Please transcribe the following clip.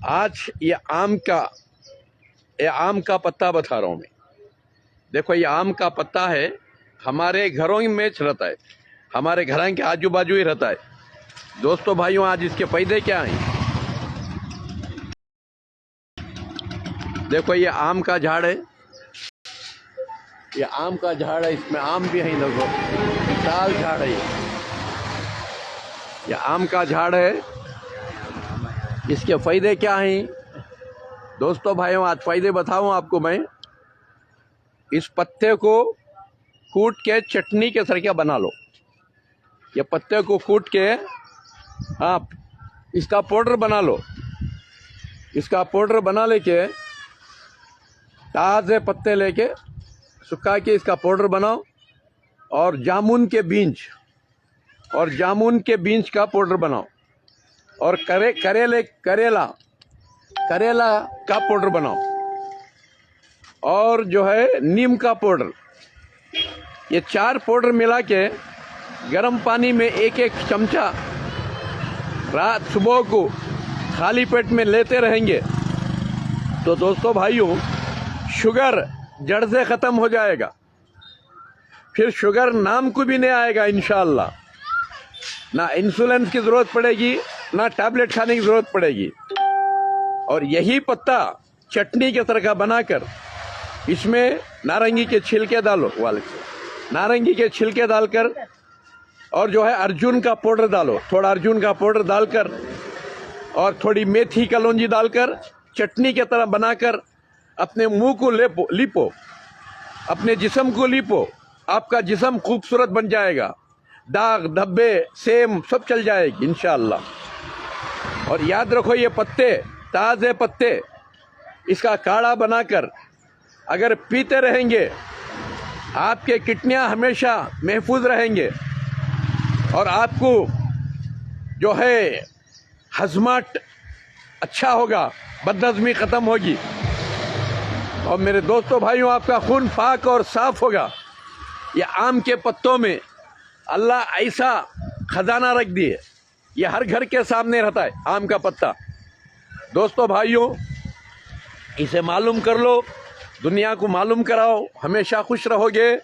आज ये आम का पत्ता बता रहा हूँ मैं। देखो, ये आम का पत्ता है, हमारे घरों में रहता है, हमारे घरों के आजू बाजू ही रहता है। दोस्तों भाइयों, आज इसके फायदे क्या हैं? देखो, ये आम का झाड़ है, ये आम का झाड़ है, इसमें आम भी है। देखो, विशाल झाड़ है ये आम का झाड़ है। इसके फायदे क्या हैं? दोस्तों भाइयों, आज फायदे बताऊं आपको मैं। इस पत्ते को कूट के चटनी के तरह बना लो। ये पत्ते को कूट के आप इसका पाउडर बना लो। इसका पाउडर बना लेके, ताज़े पत्ते लेके सुखा के इसका पाउडर बनाओ, और जामुन के बीज का पाउडर बनाओ, और करेला का पाउडर बनाओ, और जो है नीम का पाउडर। ये 4 पाउडर मिला के गर्म पानी में एक चमचा रात सुबह को खाली पेट में लेते रहेंगे तो दोस्तों भाइयों, शुगर जड़ से ख़त्म हो जाएगा। फिर शुगर नाम को भी नहीं आएगा इंशाअल्लाह। ना इंसुलिन की ज़रूरत पड़ेगी, ना टैबलेट खाने की ज़रूरत पड़ेगी। और यही पत्ता चटनी के तरह का बनाकर इसमें नारंगी के छिलके डालो, नारंगी के छिलके डालकर, और जो है अर्जुन का पाउडर डालो, थोड़ा अर्जुन का पाउडर डालकर, और थोड़ी मेथी कलौंजी डालकर चटनी के तरह बनाकर अपने मुंह को लीपो, अपने जिस्म को लीपो। आपका जिस्म खूबसूरत बन जाएगा, दाग धब्बे सेम सब चल जाएगी इंशाअल्लाह। और याद रखो, ये पत्ते, ताज़े पत्ते, इसका काढ़ा बनाकर अगर पीते रहेंगे, आपके किडनियां हमेशा महफूज रहेंगे, और आपको जो है हजमाट अच्छा होगा, बदहजमी ख़त्म होगी। और मेरे दोस्तों भाइयों, आपका खून पाक और साफ होगा। ये आम के पत्तों में अल्लाह ऐसा खजाना रख दिए, ये हर घर के सामने रहता है आम का पत्ता। दोस्तों भाइयों, इसे मालूम कर लो, दुनिया को मालूम कराओ, हमेशा खुश रहोगे।